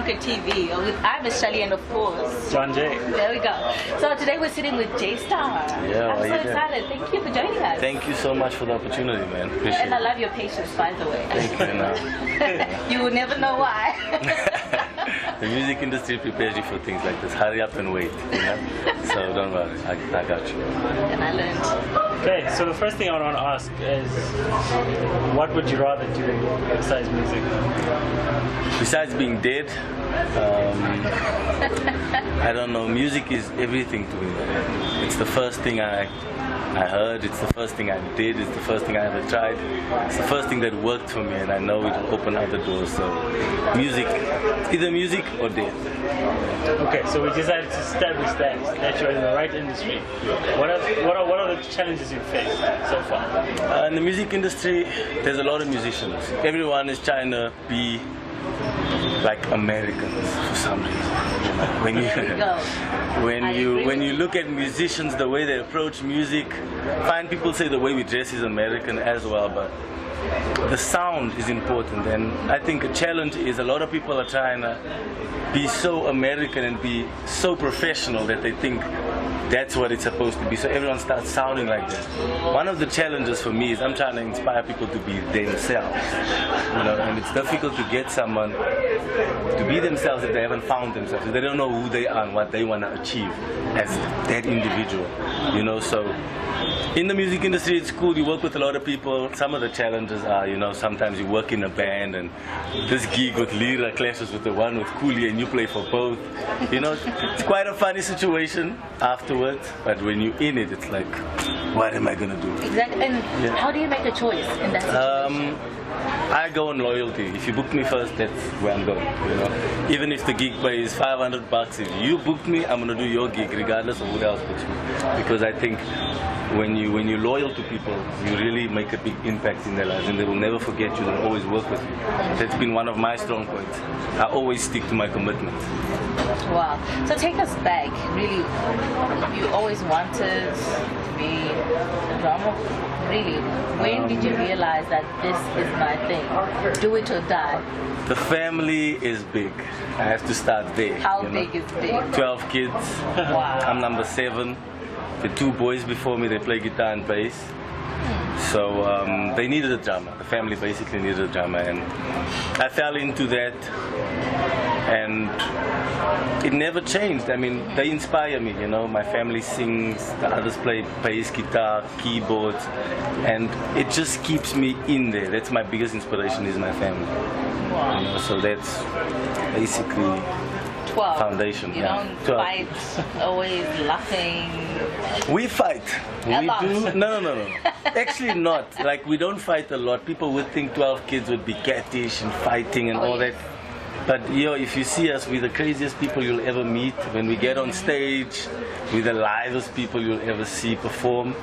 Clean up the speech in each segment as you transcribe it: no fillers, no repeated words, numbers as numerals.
Conquer TV. I'm Shali and of course John Jay. There we go. So today we're sitting with Jaystar. Yeah, I'm so you doing? excited. Thank you for joining us. Thank you so much for the opportunity, man. Appreciate And I it. love your patience, by the way. Thank you. You will never know why. The music industry prepares you for things like this. Hurry up and wait, you know? So don't worry, I got you. And I learned. Okay, so the first thing I want to ask is, what would you rather do besides music? Besides being dead, I don't know, music is everything to me. It's the first thing I heard, it's the first thing I did, it's the first thing I ever tried. It's the first thing that worked for me, and I know it will open other doors. So music, either music or death. Okay, so we decided to establish that you're in the right industry. What are the challenges you've faced so far? In the music industry, there's a lot of musicians. Everyone is trying to be like Americans for some reason. When you look at musicians, the way they approach music, fine, people say the way we dress is American as well, but the sound is important. And I think a challenge is a lot of people are trying to be so American and be so professional that they think that's what it's supposed to be. So everyone starts sounding like that. One of the challenges for me is I'm trying to inspire people to be themselves. And it's difficult to get someone to be themselves if they haven't found themselves. If they don't know who they are and what they want to achieve as that individual. So in the music industry, it's cool. You work with a lot of people. Some of the challenges are, sometimes you work in a band and this gig with Lira clashes with the one with Coolie and you play for both. It's quite a funny situation afterwards, but when you're in it, it's like, what am I going to do? Exactly. And how do you make a choice in that situation? I go on loyalty. If you book me first, that's where I'm going. Even if the gig pays $500, if you book me, I'm gonna do your gig regardless of who else books me. Because I think when you're loyal to people, you really make a big impact in their lives, and they will never forget you. They'll always work with you. That's been one of my strong points. I always stick to my commitments. Wow. So take us back. Really, you always wanted to be a drummer. Really, when did you realize that this is my thing? Do it or die. The family is big. I have to start there. How big is big? 12 kids. Wow. I'm number 7. The 2 boys before me, they play guitar and bass. So they needed a drummer. The family basically needed a drummer, and I fell into that, and it never changed. I mean, they inspire me, My family sings, the others play bass, guitar, keyboards, and it just keeps me in there. That's my biggest inspiration, is my family. Wow. So that's basically 12. Foundation. You don't 12. fight, always laughing. We fight. A We lot. do. No. Actually not. Like, we don't fight a lot. People would think 12 kids would be cattish and fighting and all that. But if you see us, we're the craziest people you'll ever meet. When we get on stage, we're the livest people you'll ever see perform.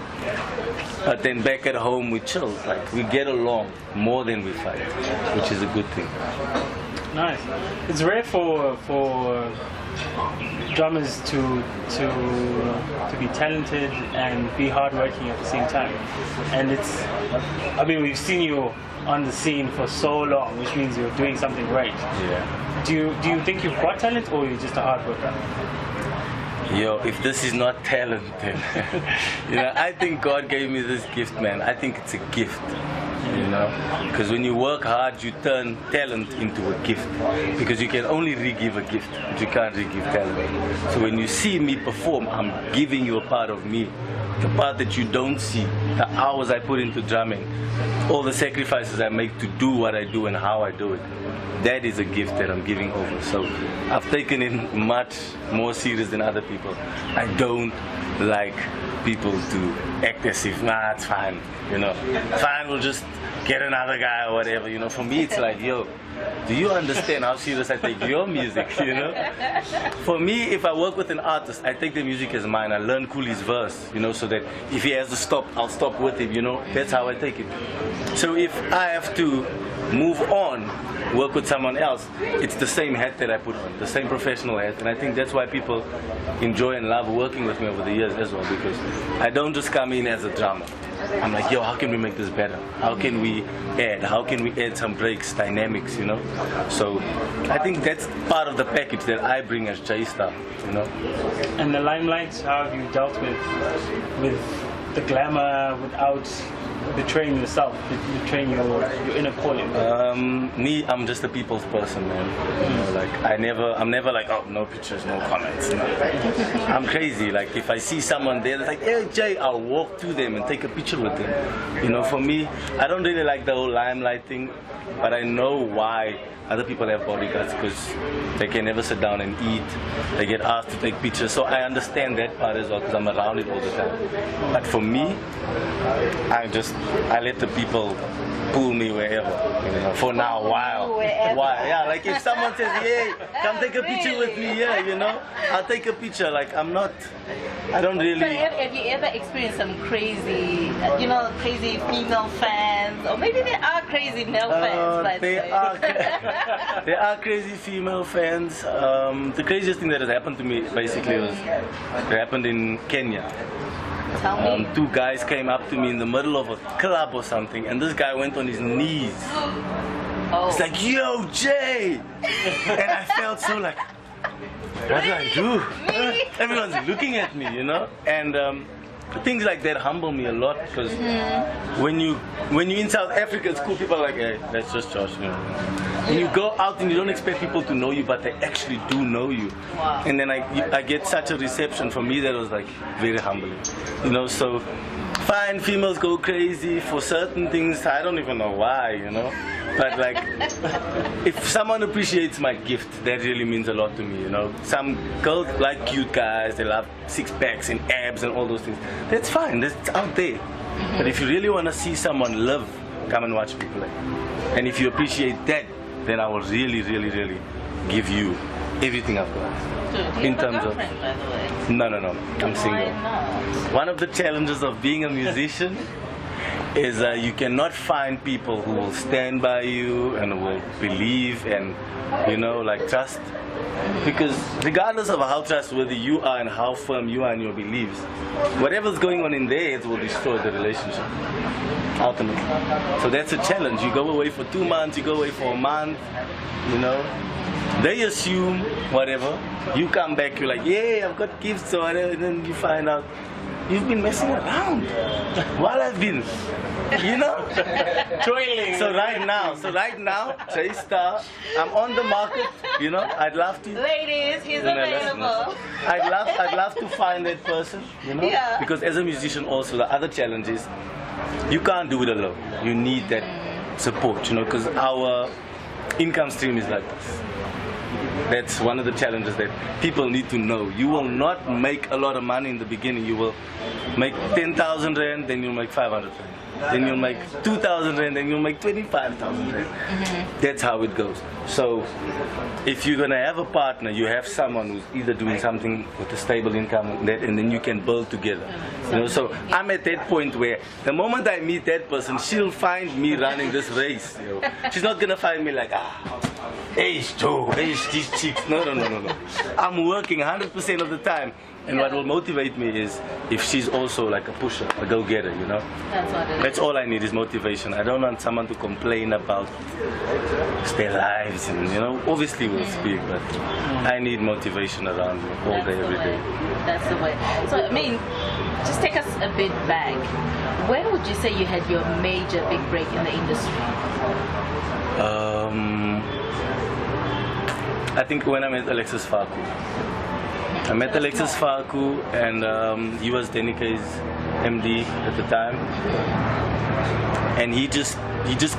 But then back at home, we chill. Like, we get along more than we fight, which is a good thing. Nice. It's rare for drummers to be talented and be hardworking at the same time. And we've seen you on the scene for so long, which means you're doing something right. Yeah. Do you think you've got talent, or you're just a hard worker? If this is not talent, then I think God gave me this gift, man. I think it's a gift. Because when you work hard, you turn talent into a gift. Because you can only re-give a gift, but you can't re-give talent. So when you see me perform, I'm giving you a part of me. The part that you don't see, the hours I put into drumming, all the sacrifices I make to do what I do and how I do it. That is a gift that I'm giving over. So I've taken it much more serious than other people. I don't like people to act as if, it's fine. Fine, we'll just get another guy or whatever. For me, it's like, do you understand how serious I take your music? For me, if I work with an artist, I take the music as mine. I learn Coolie's verse, so that if he has to stop, I'll stop with him. That's how I take it. So if I have to move on, work with someone else, it's the same hat that I put on, the same professional hat. And I think that's why people enjoy and love working with me over the years as well, because I don't just come in as a drummer. I'm like, yo, how can we make this better? How can we add? How can we add some breaks, dynamics, you know? So I think that's part of the package that I bring as Jaystar, you know? And the limelight, how have you dealt with the glamour without betraying yourself, betraying your inner calling? Me, I'm just a people's person, man. You know, like I'm never like, oh, no pictures, no comments. No. I'm crazy. Like if I see someone there, that's like, hey Jay, I'll walk to them and take a picture with them. You know, for me, I don't really like the whole limelight thing, but I know why other people have bodyguards, because they can never sit down and eat. They get asked to take pictures. So I understand that part as well, because I'm around it all the time. But for me, I let the people pull me wherever, you know, for now, while. Yeah, like if someone says, hey, come take a picture with me, yeah, you know, I'll take a picture. Like I don't really. So have you ever experienced some crazy, crazy female fans, or maybe there are crazy male fans? There are crazy female fans. The craziest thing that has happened to me basically it happened in Kenya. Tell me. Two guys came up to me in the middle of a club or something, and this guy went on his knees. Oh. It's like, yo, Jay! And I felt so like, what do I do? Everyone's looking at me, you know? And things like that humble me a lot, because when you're in South Africa, it's cool. People are like, hey, that's just Josh. You know? And you go out and you don't expect people to know you, but they actually do know you. Wow. And then I get such a reception. For me, that was like very humbling. You know, so fine, females go crazy for certain things. I don't even know why, you know. But like, if someone appreciates my gift, that really means a lot to me, you know. Some girls like cute guys, they love six packs and abs and all those things. That's fine, that's out there. But if you really want to see someone live, come and watch me play. And if you appreciate that, then I will really, really, really give you everything I've got. Do you have a girlfriend, by the way? No, I'm single. Why not? One of the challenges of being a musician is you cannot find people who will stand by you and will believe and, you know, like trust. Because regardless of how trustworthy you are and how firm you are in your beliefs, whatever's going on in there, it will destroy the relationship, ultimately. So that's a challenge. You go away for 2 months, you go away for a month, you know. They assume whatever. You come back, you're like, yeah, I've got gifts or whatever, and then you find out you've been messing around while I've been, you know? Toiling. So right now, Jaystar, I'm on the market, you know? I'd love to. Ladies, he's available. I'd love to find that person, you know? Yeah. Because as a musician also, the other challenge is you can't do it alone. You need that support, you know, because our income stream is like this. That's one of the challenges that people need to know. You will not make a lot of money in the beginning. You will make 10,000 rand, then you'll make 500 rand. Then you'll make 2,000 rand, then you'll make 25,000 rand. That's how it goes. So if you're going to have a partner, you have someone who's either doing something with a stable income and then you can build together. You know, so I'm at that point where the moment I meet that person, she'll find me running this race. You know. She's not going to find me like, age Joe, age these chicks. No. I'm working 100% of the time. And what will motivate me is if she's also like a pusher, a go-getter, you know? That's what it is. That's all I need is motivation. I don't want someone to complain about their lives and, you know, obviously we'll speak, but I need motivation around me all day, every day. That's the way. So, I mean, just take us a bit back. When would you say you had your major big break in the industry? I think when I met Alexis Faku. I met Alexis Faku and he was Denike's MD at the time. And he just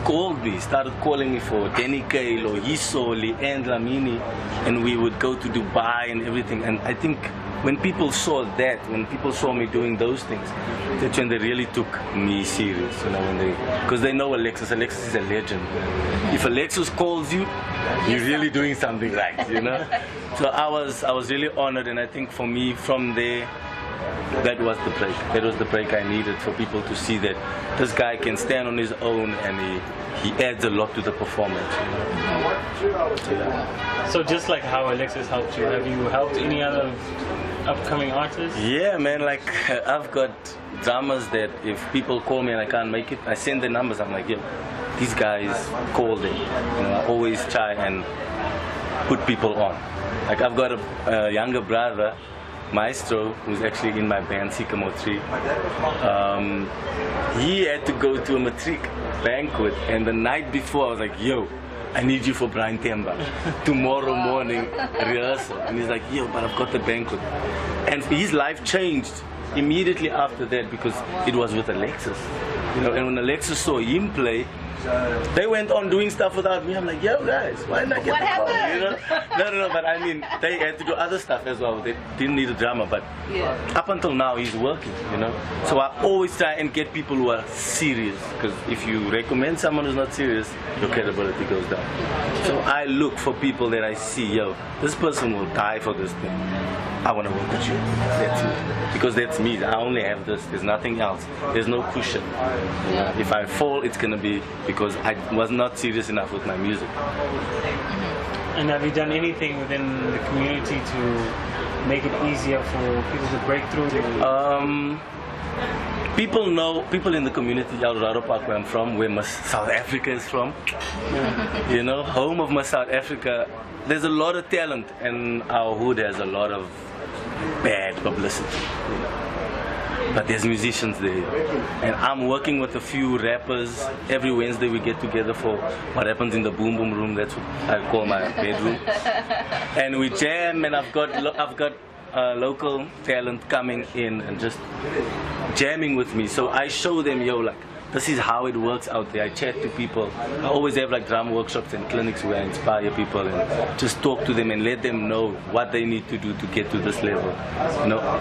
called me, started calling me for Denike, Lohiso, and Lamini, and we would go to Dubai and everything. And I think when people saw that, when people saw me doing those things, that's when they really took me serious, you know, because they know Alexis is a legend. If Alexis calls you, you're really doing something right, you know. So I was really honored, and I think for me from there, that was the break. That was the break I needed for people to see that this guy can stand on his own and he adds a lot to the performance. So, yeah. So just like how Alexis helped you, have you helped any other upcoming artists? Yeah, man, like I've got drummers that if people call me and I can't make it, I send their numbers. I'm like, yo, these guys call them. I always try and put people on. Like I've got a younger brother, Maestro, who's actually in my band, Sycamore Tree. He had to go to a matric banquet, and the night before I was like, yo, I need you for Brian Temba. Tomorrow morning rehearsal. And he's like, yo, but I've got the banquet. And his life changed immediately after that because it was with Alexis. And when Alexis saw him play, they went on doing stuff without me. I'm like, yo guys, why not get What the call? happened? No, but I mean, they had to do other stuff as well. They didn't need a drummer, but up until now, he's working, So I always try and get people who are serious, because if you recommend someone who's not serious, your credibility goes down. So I look for people that I see, yo, this person will die for this thing. I want to work with you. That's it. Because that's me. I only have this. There's nothing else. There's no cushion. If I fall, it's going to be because I was not serious enough with my music. And have you done anything within the community to make it easier for people to break through? People in the community, Eldorado Park, where I'm from, where South Africa is from, home of South Africa, there's a lot of talent, and our hood has a lot of bad publicity. But there's musicians there, and I'm working with a few rappers. Every Wednesday we get together for what happens in the boom boom room. That's what I call my bedroom, and we jam. And I've got local talent coming in and just jamming with me. So I show them, yo, like, this is how it works out there. I chat to people. I always have like drum workshops and clinics where I inspire people and just talk to them and let them know what they need to do to get to this level.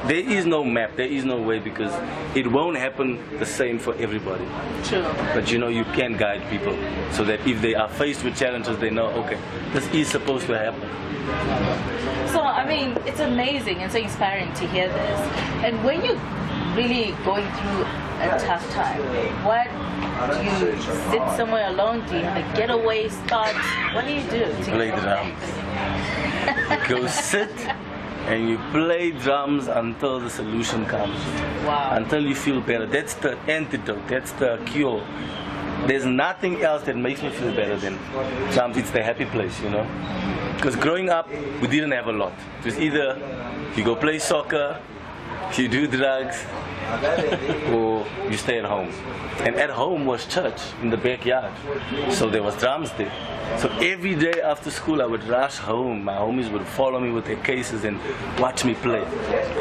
There is no map, there is no way, because it won't happen the same for everybody. True. But you can guide people so that if they are faced with challenges, they know, okay, this is supposed to happen. So, I mean, it's amazing and so inspiring to hear this. And when you're really going through a tough time, what do you sit somewhere alone? Do you have a getaway spot? What do you do? Play drums. You go sit and you play drums until the solution comes. Wow. Until you feel better. That's the antidote. That's the cure. There's nothing else that makes me feel better than drums. It's the happy place, Because growing up, we didn't have a lot. It was either you go play soccer, you do drugs, or you stay at home. And at home was church in the backyard. So there was drums there. So every day after school I would rush home. My homies would follow me with their cases and watch me play.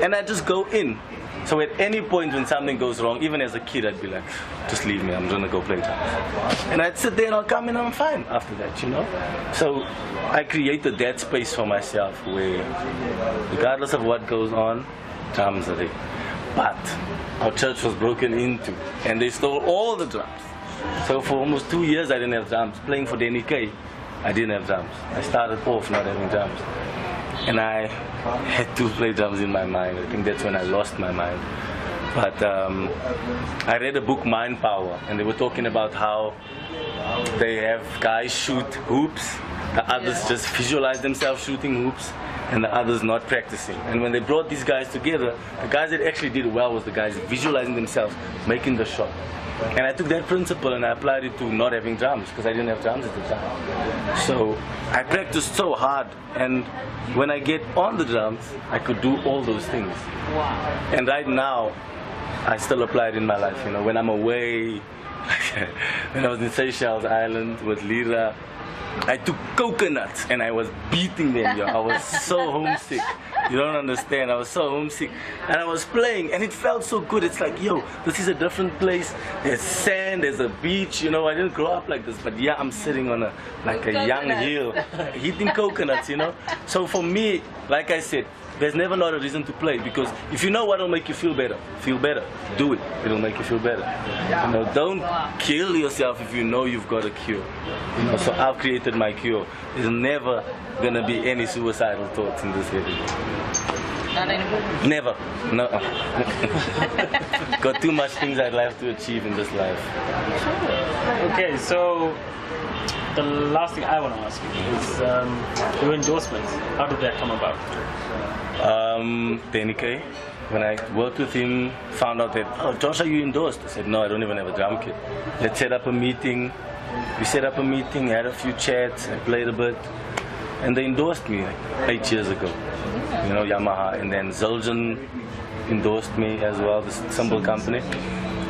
And I'd just go in. So at any point when something goes wrong, even as a kid, I'd be like, just leave me, I'm gonna go play drums. And I'd sit there and I'll come in and I'm fine after that, So I created that space for myself where regardless of what goes on, drums are there. But our church was broken into and they stole all the drums. So for almost 2 years I didn't have drums. Playing for Danny K, I didn't have drums. I started off not having drums. And I had to play drums in my mind. I think that's when I lost my mind. But I read a book, Mind Power, and they were talking about how they have guys shoot hoops, the others just visualize themselves shooting hoops, and the others not practicing. And when they brought these guys together, the guys that actually did well was the guys visualizing themselves making the shot. And I took that principle and I applied it to not having drums, because I didn't have drums at the time. So I practiced so hard, and when I get on the drums, I could do all those things. Wow. And right now, I still apply it in my life. When I'm away, when I was in Seychelles Island with Lira, I took coconuts and I was beating them. I was so homesick. You don't understand. I was so homesick. And I was playing and it felt so good. It's like, yo, this is a different place. There's sand, there's a beach. I didn't grow up like this. But yeah, I'm sitting on a young hill, eating coconuts, So for me, like I said, there's never not a reason to play, because if you know what will make you feel better, do it. It'll make you feel better. Don't kill yourself if you know you've got a cure. So I've created my cure. There's never gonna be any suicidal thoughts in this area. Not anymore. Never. No. Got too much things I'd like to achieve in this life. Okay, so the last thing I want to ask you is your endorsements. How did that come about? Danny K. When I worked with him, found out that, oh, Josh, are you endorsed? I said, no, I don't even have a drum kit. Let's set up a meeting. We set up a meeting, had a few chats, I played a bit, and they endorsed me like 8 years ago. You know, Yamaha, and then Zildjian endorsed me as well, the cymbal company.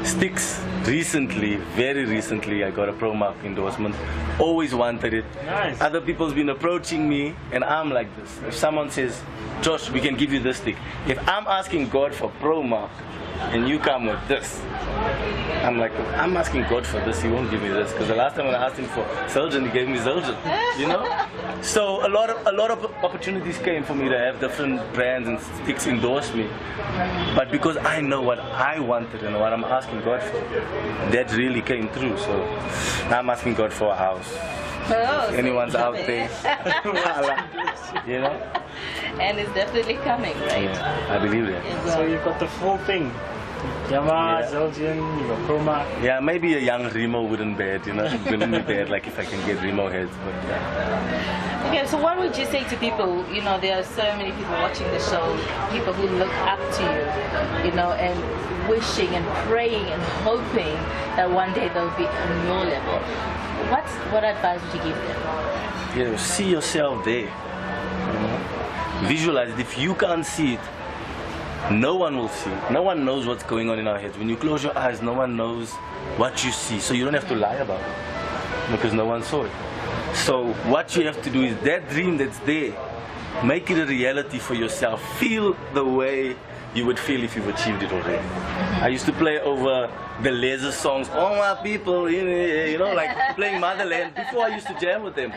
Sticks, recently, very recently, I got a Promark endorsement. Always wanted it. Nice. Other people's been approaching me, and I'm like this. If someone says, Josh, we can give you this stick. If I'm asking God for Promark, and you come with this, I'm like, I'm asking God for this, he won't give me this. Because the last time when I asked him for Zildjian, he gave me Zildjian, you know? So a lot of opportunities came for me to have different brands and sticks endorse me. But because I know what I wanted and what I'm asking God for, that really came through. So now I'm asking God for a house. Oh, If anyone's out there, you know? And it's definitely coming, right? Yeah, I believe that. So you've got the full thing. Yamaha, Yeah. Zildjian, you got Promark. Yeah, maybe a young Remo wouldn't bad, you know? Wouldn't be bad, like if I can get Remo heads, but yeah. Okay, so what would you say to people? You know, there are so many people watching the show, people who look up to you, you know, and wishing and praying and hoping that one day they'll be on your level. What advice would you give them? You know, see yourself there. You know? Visualize it. If you can't see it, no one will see it. No one knows what's going on in our heads. When you close your eyes, no one knows what you see. So you don't have to lie about it because no one saw it. So what you have to do is that dream that's there, make it a reality for yourself. Feel the way you would feel if you've achieved it already. I used to play over the laser songs, all my people, you know, like playing Motherland. Before I used to jam with them.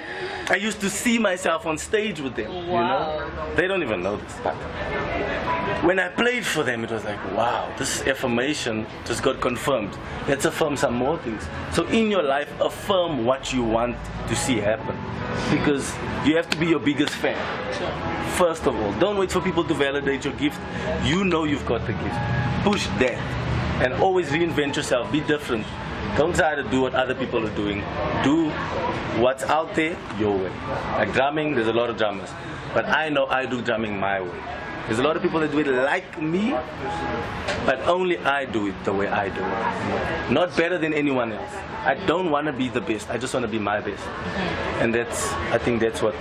I used to see myself on stage with them, you know. They don't even know this, but when I played for them, it was like, wow, this affirmation just got confirmed. Let's affirm some more things. So in your life, affirm what you want to see happen. Because you have to be your biggest fan. First of all, don't wait for people to validate your gift. You know you've got the gift. Push that. And always reinvent yourself. Be different. Don't try to do what other people are doing. Do what's out there your way. Like drumming, there's a lot of drummers. But I know I do drumming my way. There's a lot of people that do it like me, but only I do it the way I do it. Not better than anyone else. I don't want to be the best. I just want to be my best. And I think that's what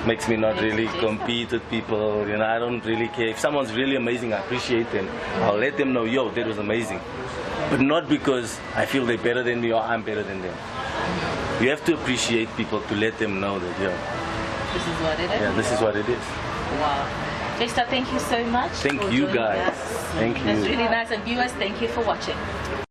makes me not really compete with people. You know, I don't really care. If someone's really amazing, I appreciate them. I'll let them know, yo, that was amazing. But not because I feel they're better than me or I'm better than them. You have to appreciate people to let them know that, yo, This is what it is? yeah, this is what it is. Wow. Jaystar, thank you so much. Thank for you joining guys. us. Thank you. That's really nice. And viewers, thank you for watching.